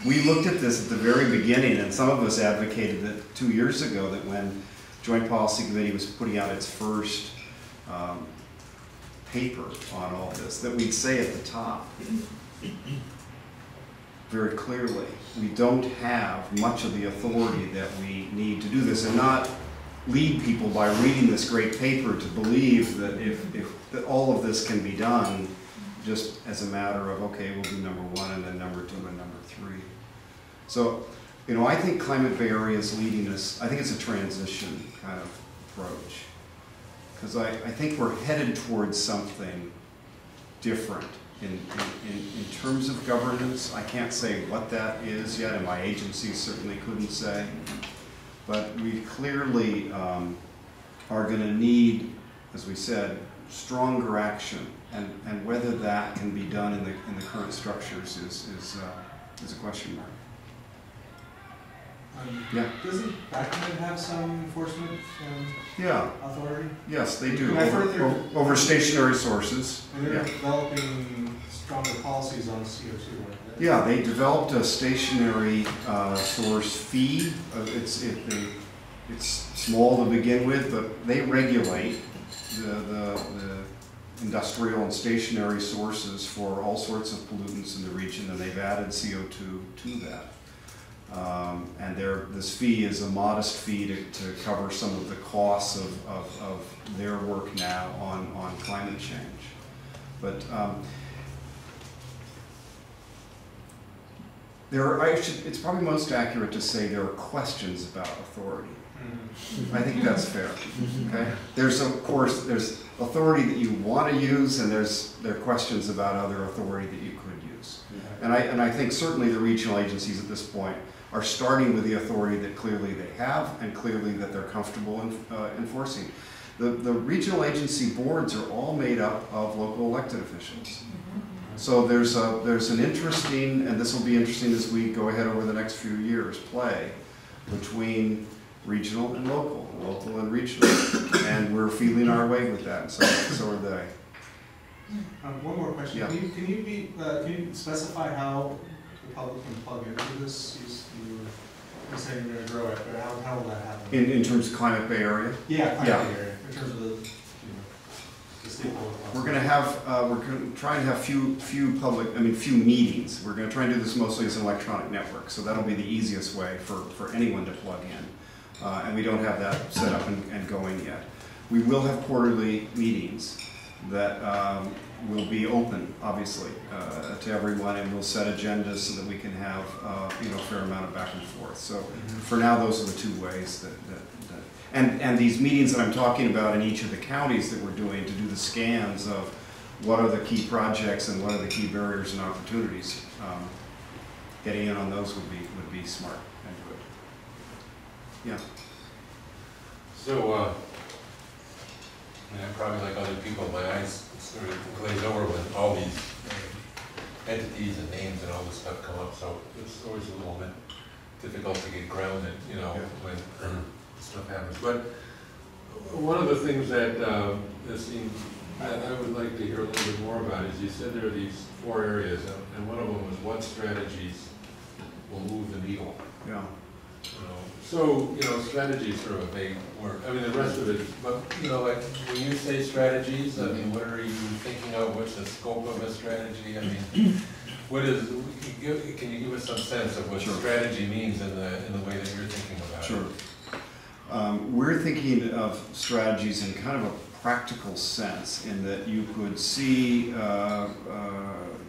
We looked at this at the very beginning, and some of us advocated that 2 years ago, that when Joint Policy Committee was putting out its first paper on all this, that we'd say at the top very clearly, we don't have much of the authority that we need to do this, and not lead people by reading this great paper to believe that that all of this can be done just as a matter of, okay, we'll do number one and then number two and number three. So, you know, I think Climate Bay Area is leading us. I think it's a transition kind of approach, because I think we're headed towards something different in terms of governance. I can't say what that is yet, and my agency certainly couldn't say. But we clearly are going to need, as we said, stronger action, and whether that can be done in the current structures is a question mark. Yeah. Doesn't Backman have some enforcement authority? Yes, they do. Over stationary sources. And they're developing stronger policies on CO2, right? Yeah, they developed a stationary source fee. It's small to begin with, but they regulate the industrial and stationary sources for all sorts of pollutants in the region, and they've added CO2 to that. And this fee is a modest fee to cover some of the costs of their work now on climate change. But it's probably most accurate to say there are questions about authority. I think that's fair. Okay? There's authority that you want to use, and there are questions about other authority that you could use. And I think certainly the regional agencies at this point are starting with the authority that clearly they have, and clearly that they're comfortable enforcing. The regional agency boards are all made up of local elected officials. So there's an interesting, and this will be interesting as we go ahead over the next few years, play between regional and local and regional, and we're feeling our way with that, and so are they. One more question. Yeah. Can you specify how the public can plug into this? You were saying you're going to grow it, but how will that happen? In terms of Climate Bay Area? Yeah, Climate Bay Area. In terms of the stakeholder. We're going to have we're going to try and have few meetings. We're going to try and do this mostly as an electronic network, so that'll be the easiest way for anyone to plug in. And we don't have that set up and going yet. We will have quarterly meetings that will be open, obviously, to everyone, and we'll set agendas so that we can have a fair amount of back and forth. So for now, those are the two ways and these meetings that I'm talking about in each of the counties that we're doing to do the scans of what are the key projects and what are the key barriers and opportunities. Getting in on those would be smart and good. Yeah. So, I'm probably like other people, my eyes sort of glaze over when all these entities and names and all this stuff come up, so it's always a little bit difficult to get grounded, when stuff happens. But one of the things that I would like to hear a little bit more about is, you said there are these 4 areas, and one of them was what strategies will move the needle. Yeah. So, strategy is sort of a vague word. I mean, the rest of it, but, like, when you say strategies, I mean, what are you thinking of? What's the scope of a strategy? I mean, can you give us some sense of what strategy means in the way that you're thinking about it? Sure. We're thinking of strategies in kind of a practical sense, in that you could see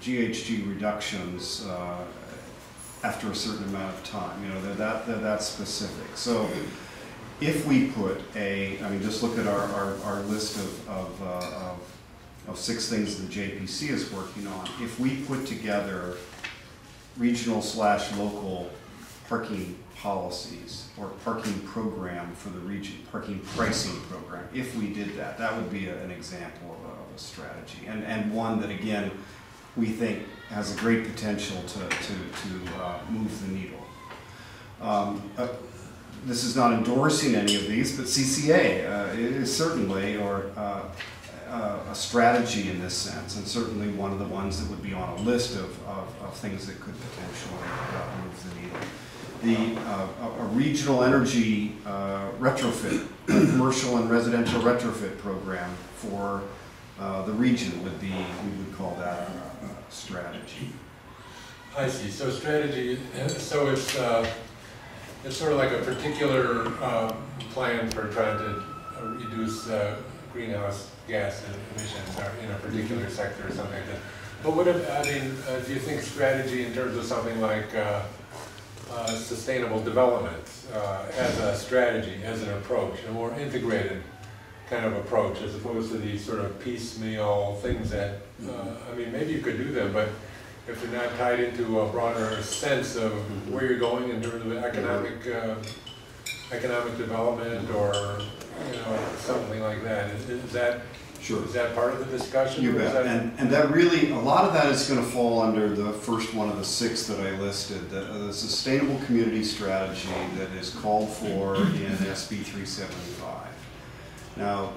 GHG reductions after a certain amount of time. They're that specific. So if we put just look at our list of 6 things the JPC is working on. If we put together regional/local parking policies or parking program for the region, parking pricing program, if we did that, that would be an example of a strategy, and one that, again, we think has a great potential to move the needle. This is not endorsing any of these, but CCA is certainly a strategy in this sense, and certainly one of the ones that would be on a list of things that could potentially move a regional energy retrofit, a commercial and residential retrofit program for the region would be, we would call that a strategy. I see. So strategy, so it's sort of like a particular plan for trying to reduce greenhouse gas emissions in a particular sector or something like that. But what if, I mean, do you think strategy in terms of something like sustainable development as a strategy, as an approach, a more integrated kind of approach, as opposed to these sort of piecemeal things that, I mean, maybe you could do them, but if they're not tied into a broader sense of where you're going in terms of economic development, or something like that, is that Sure. Is that part of the discussion? You bet. And that really, a lot of that is going to fall under the first one of the 6 that I listed, the sustainable community strategy that is called for in SB 375. Now,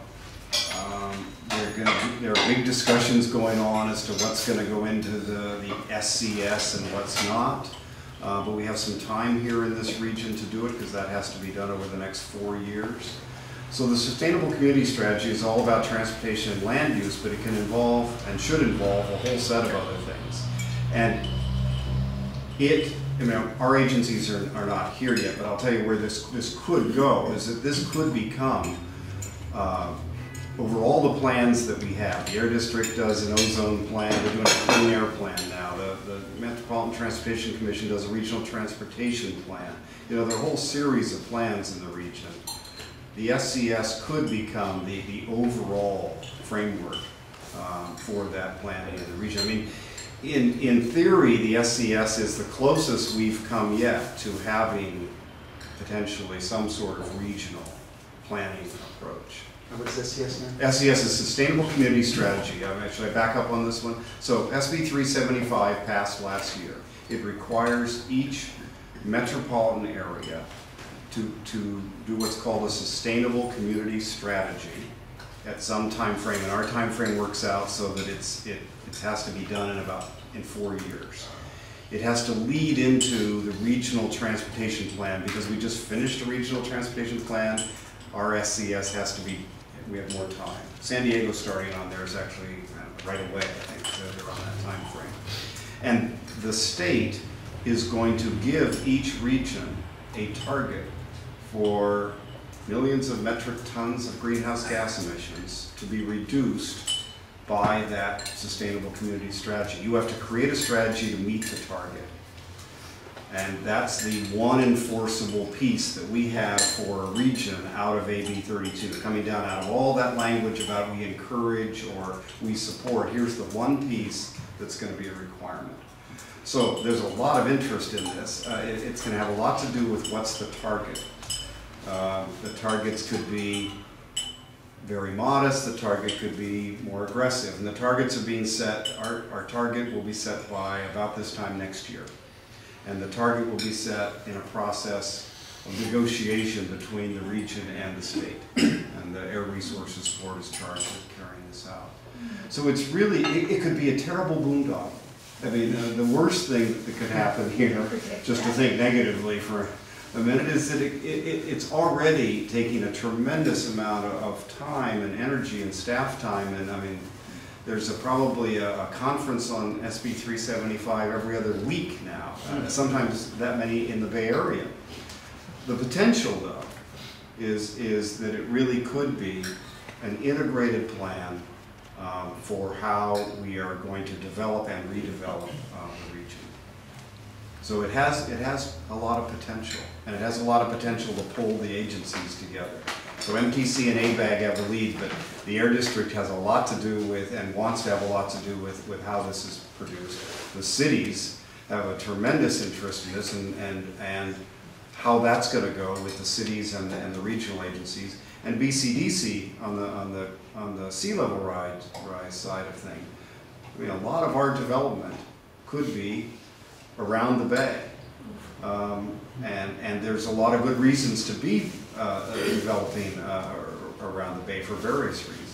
there are big discussions going on as to what's going to go into the SCS and what's not. But we have some time here in this region to do it, because that has to be done over the next 4 years. So the sustainable community strategy is all about transportation and land use, but it can involve and should involve a whole set of other things. And our agencies are not here yet, but I'll tell you where this could go, is that this could become, over all the plans that we have, the Air District does an ozone plan, they're doing a clean air plan now, the Metropolitan Transportation Commission does a regional transportation plan. There are a whole series of plans in the region. The SCS could become the overall framework for that planning in the region. I mean, in theory, the SCS is the closest we've come yet to having potentially some sort of regional planning approach. And what's SCS now? SCS is Sustainable Community Strategy. Should I back up on this one? So SB 375 passed last year. It requires each metropolitan area to do what's called a sustainable community strategy at some time frame, and our time frame works out so that it has to be done in 4 years. It has to lead into the regional transportation plan, because we just finished a regional transportation plan. Our SCS has to be, we have more time. San Diego starting on there is actually right away, I think, they're on that time frame. And the state is going to give each region a target for millions of metric tons of greenhouse gas emissions to be reduced by that sustainable community strategy. You have to create a strategy to meet the target. And that's the one enforceable piece that we have for a region out of AB 32. Coming down out of all that language about we encourage or we support, here's the one piece that's going to be a requirement. So there's a lot of interest in this. It's going to have a lot to do with what's the target. The targets could be very modest, the target could be more aggressive, and the targets are being set, our target will be set by about this time next year. And the target will be set in a process of negotiation between the region and the state. And the Air Resources Board is charged with carrying this out. So it's really, it could be a terrible boondoggle. I mean, the worst thing that could happen here, just to think negatively for a minute, is that it's already taking a tremendous amount of time and energy and staff time. And I mean, there's probably a conference on SB 375 every other week now, sometimes that many in the Bay Area. The potential, though, is that it really could be an integrated plan for how we are going to develop and redevelop the region. So it has a lot of potential, and it has a lot of potential to pull the agencies together. So MTC and ABAG have the lead, but the Air District has a lot to do with, and wants to have a lot to do with how this is produced. The cities have a tremendous interest in this, and how that's going to go with the cities and the regional agencies. And BCDC on the sea level rise side of things. I mean, a lot of our development could be around the bay, and there's a lot of good reasons to be developing around the bay for various reasons.